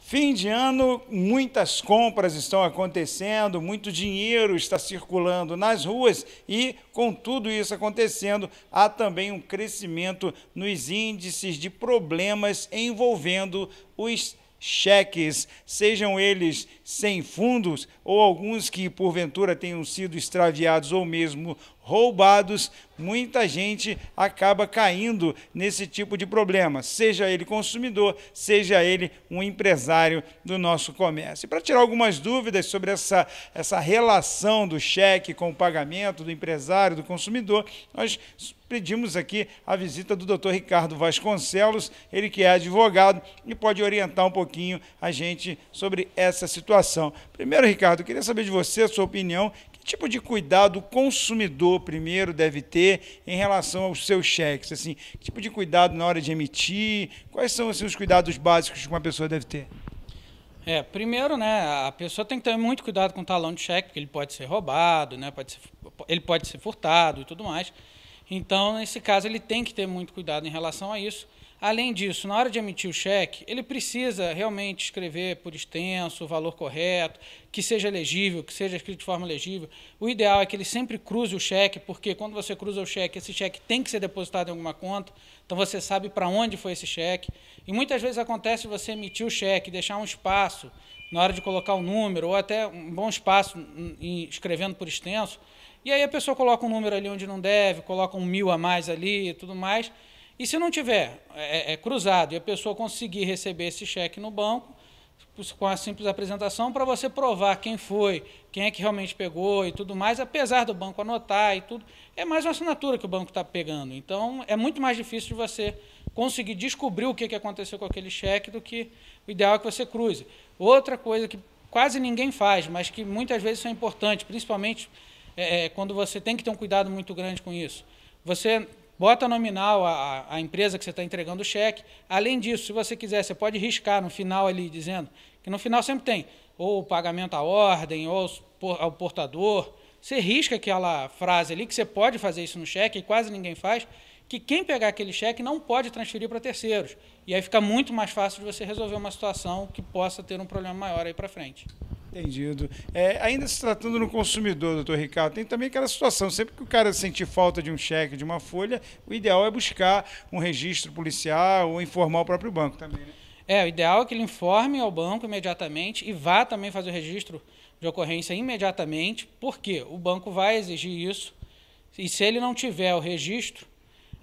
Fim de ano, muitas compras estão acontecendo, muito dinheiro está circulando nas ruas e, com tudo isso acontecendo, há também um crescimento nos índices de problemas envolvendo os cheques, sejam eles sem fundos ou alguns que porventura tenham sido extraviados ou mesmo roubados. Muita gente acaba caindo nesse tipo de problema, seja ele consumidor, seja ele um empresário do nosso comércio. E para tirar algumas dúvidas sobre essa relação do cheque com o pagamento do empresário, do consumidor, nós pedimos aqui a visita do Dr. Ricardo Vasconcelos, ele que é advogado e pode orientar um pouquinho a gente sobre essa situação. Primeiro, Ricardo, eu queria saber de você a sua opinião. Que tipo de cuidado o consumidor primeiro deve ter em relação aos seus cheques? Assim, que tipo de cuidado na hora de emitir? Quais são assim, os cuidados básicos que uma pessoa deve ter? Primeiro, né, a pessoa tem que ter muito cuidado com o talão de cheque, porque ele pode ser roubado, né, ele pode ser furtado e tudo mais. Então, nesse caso, ele tem que ter muito cuidado em relação a isso. Além disso, na hora de emitir o cheque, ele precisa realmente escrever por extenso, o valor correto, que seja legível, que seja escrito de forma legível. O ideal é que ele sempre cruze o cheque, porque quando você cruza o cheque, esse cheque tem que ser depositado em alguma conta, então você sabe para onde foi esse cheque. E muitas vezes acontece você emitir o cheque, deixar um espaço na hora de colocar o número, ou até um bom espaço escrevendo por extenso, e aí a pessoa coloca um número ali onde não deve, coloca 1.000 a mais ali e tudo mais. E se não tiver cruzado e a pessoa conseguir receber esse cheque no banco, com a simples apresentação, para você provar quem foi, quem é que realmente pegou e tudo mais, apesar do banco anotar e tudo, é mais uma assinatura que o banco está pegando. Então, é muito mais difícil de você conseguir descobrir o que aconteceu com aquele cheque do que o ideal é que você cruze. Outra coisa que quase ninguém faz, mas que muitas vezes é importante, principalmente quando você tem que ter um cuidado muito grande com isso. Você bota nominal a empresa que você está entregando o cheque. Além disso, se você quiser, você pode riscar no final ali, dizendo que no final sempre tem ou o pagamento à ordem, ou ao portador. Você risca aquela frase ali, que você pode fazer isso no cheque, e quase ninguém faz, que quem pegar aquele cheque não pode transferir para terceiros. E aí fica muito mais fácil de você resolver uma situação que possa ter um problema maior aí para frente. Entendido. Ainda se tratando no consumidor, doutor Ricardo, tem também aquela situação, sempre que o cara sentir falta de um cheque, de uma folha, o ideal é buscar um registro policial ou informar o próprio banco também, né? O ideal é que ele informe ao banco imediatamente e vá também fazer o registro de ocorrência imediatamente, porque o banco vai exigir isso, e se ele não tiver o registro,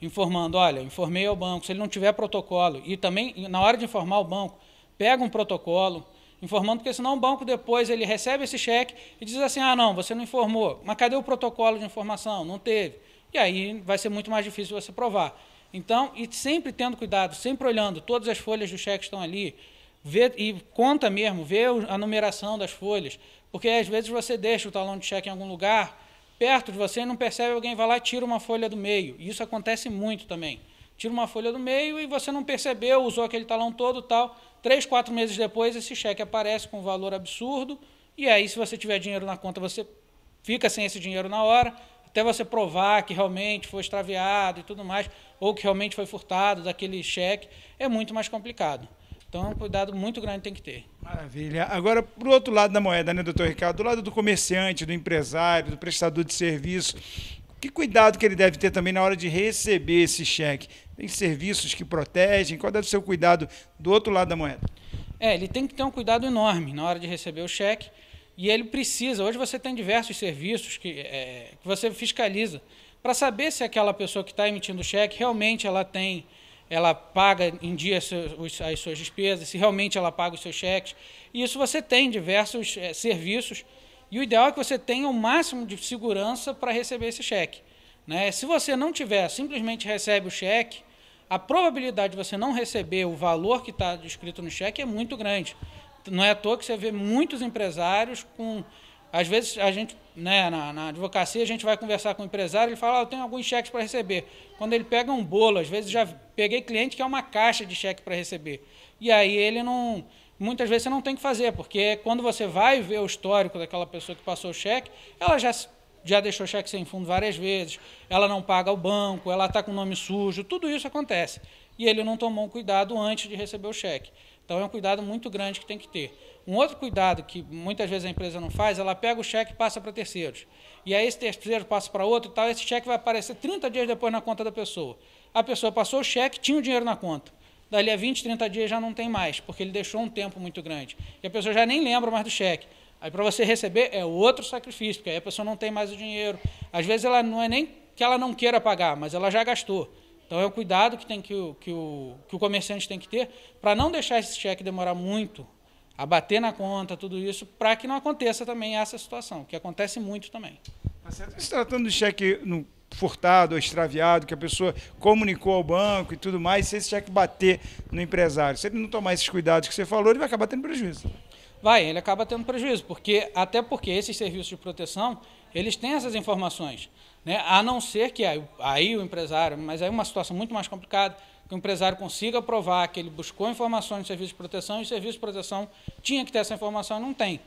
informando, olha, informei ao banco, se ele não tiver protocolo, e também, na hora de informar o banco, pega um protocolo, informando, porque senão o banco depois ele recebe esse cheque e diz assim, não, você não informou, mas cadê o protocolo de informação? Não teve. E aí vai ser muito mais difícil você provar. Então, e sempre tendo cuidado, sempre olhando, todas as folhas do cheque estão ali, vê, e conta mesmo, vê a numeração das folhas, porque às vezes você deixa o talão de cheque em algum lugar, perto de você, e não percebe, alguém vai lá e tira uma folha do meio. E isso acontece muito também. Tira uma folha do meio e você não percebeu, usou aquele talão todo e tal. 3, 4 meses depois, esse cheque aparece com um valor absurdo, e aí, se você tiver dinheiro na conta, você fica sem esse dinheiro na hora, até você provar que realmente foi extraviado e tudo mais, ou que realmente foi furtado daquele cheque, é muito mais complicado. Então, um cuidado muito grande tem que ter. Maravilha. Agora, para o outro lado da moeda, né, doutor Ricardo? Do lado do comerciante, do empresário, do prestador de serviço, que cuidado que ele deve ter também na hora de receber esse cheque? Tem serviços que protegem? Qual deve ser o cuidado do outro lado da moeda? Ele tem que ter um cuidado enorme na hora de receber o cheque, e ele precisa, hoje você tem diversos serviços que você fiscaliza, para saber se aquela pessoa que está emitindo o cheque, realmente ela paga em dia as suas despesas, se realmente ela paga os seus cheques. E isso você tem diversos serviços, e o ideal é que você tenha o máximo de segurança para receber esse cheque, né? Se você não tiver, simplesmente recebe o cheque, a probabilidade de você não receber o valor que está descrito no cheque é muito grande. Não é à toa que você vê muitos empresários com... Às vezes, a gente, né, na advocacia, a gente vai conversar com o empresário, ele fala, eu tenho alguns cheques para receber. Quando ele pega um bolo, às vezes já peguei cliente que é uma caixa de cheque para receber. E aí ele não... Muitas vezes você não tem que fazer, porque quando você vai ver o histórico daquela pessoa que passou o cheque, ela já deixou cheque sem fundo várias vezes, ela não paga ao banco, ela está com o nome sujo, tudo isso acontece. E ele não tomou um cuidado antes de receber o cheque. Então, é um cuidado muito grande que tem que ter. Um outro cuidado que muitas vezes a empresa não faz, ela pega o cheque e passa para terceiros. E aí esse terceiro passa para outro e tal, esse cheque vai aparecer 30 dias depois na conta da pessoa. A pessoa passou o cheque, tinha o dinheiro na conta. Dali a 20, 30 dias já não tem mais, porque ele deixou um tempo muito grande. E a pessoa já nem lembra mais do cheque. Aí para você receber é outro sacrifício, porque aí a pessoa não tem mais o dinheiro. Às vezes ela não é nem que ela não queira pagar, mas ela já gastou. Então é o cuidado que, o comerciante tem que ter para não deixar esse cheque demorar muito a bater na conta, tudo isso, para que não aconteça também essa situação, que acontece muito também. Se tratando de cheque furtado ou extraviado, que a pessoa comunicou ao banco e tudo mais, se esse cheque bater no empresário, se ele não tomar esses cuidados que você falou, ele vai acabar tendo prejuízo. Ele acaba tendo prejuízo, até porque esses serviços de proteção, eles têm essas informações, né? A não ser que aí o empresário, mas aí é uma situação muito mais complicada, que o empresário consiga provar que ele buscou informações no serviço de proteção e o serviço de proteção tinha que ter essa informação e não tem.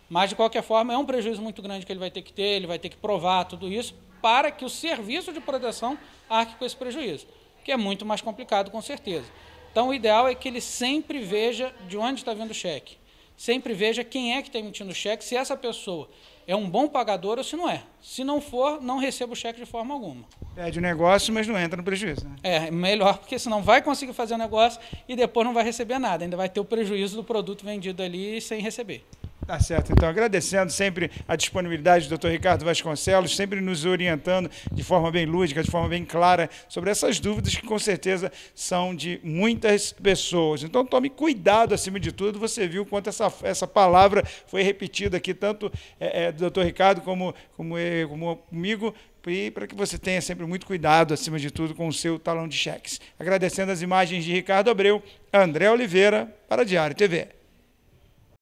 Mas, de qualquer forma, é um prejuízo muito grande que ele vai ter que ter, ele vai ter que provar tudo isso para que o serviço de proteção arque com esse prejuízo, que é muito mais complicado, com certeza. Então, o ideal é que ele sempre veja de onde está vindo o cheque. Sempre veja quem é que está emitindo o cheque, se essa pessoa é um bom pagador ou se não é. Se não for, não receba o cheque de forma alguma. Perde o negócio, mas não entra no prejuízo, né? É melhor, porque senão vai conseguir fazer o negócio e depois não vai receber nada. Ainda vai ter o prejuízo do produto vendido ali sem receber. Tá certo. Então, agradecendo sempre a disponibilidade do Dr. Ricardo Vasconcelos, sempre nos orientando de forma bem lúdica, de forma bem clara, sobre essas dúvidas que, com certeza, são de muitas pessoas. Então, tome cuidado, acima de tudo. Você viu quanto essa palavra foi repetida aqui, tanto do Dr. Ricardo como comigo, e para que você tenha sempre muito cuidado, acima de tudo, com o seu talão de cheques. Agradecendo as imagens de Ricardo Abreu, André Oliveira, para Diário TV.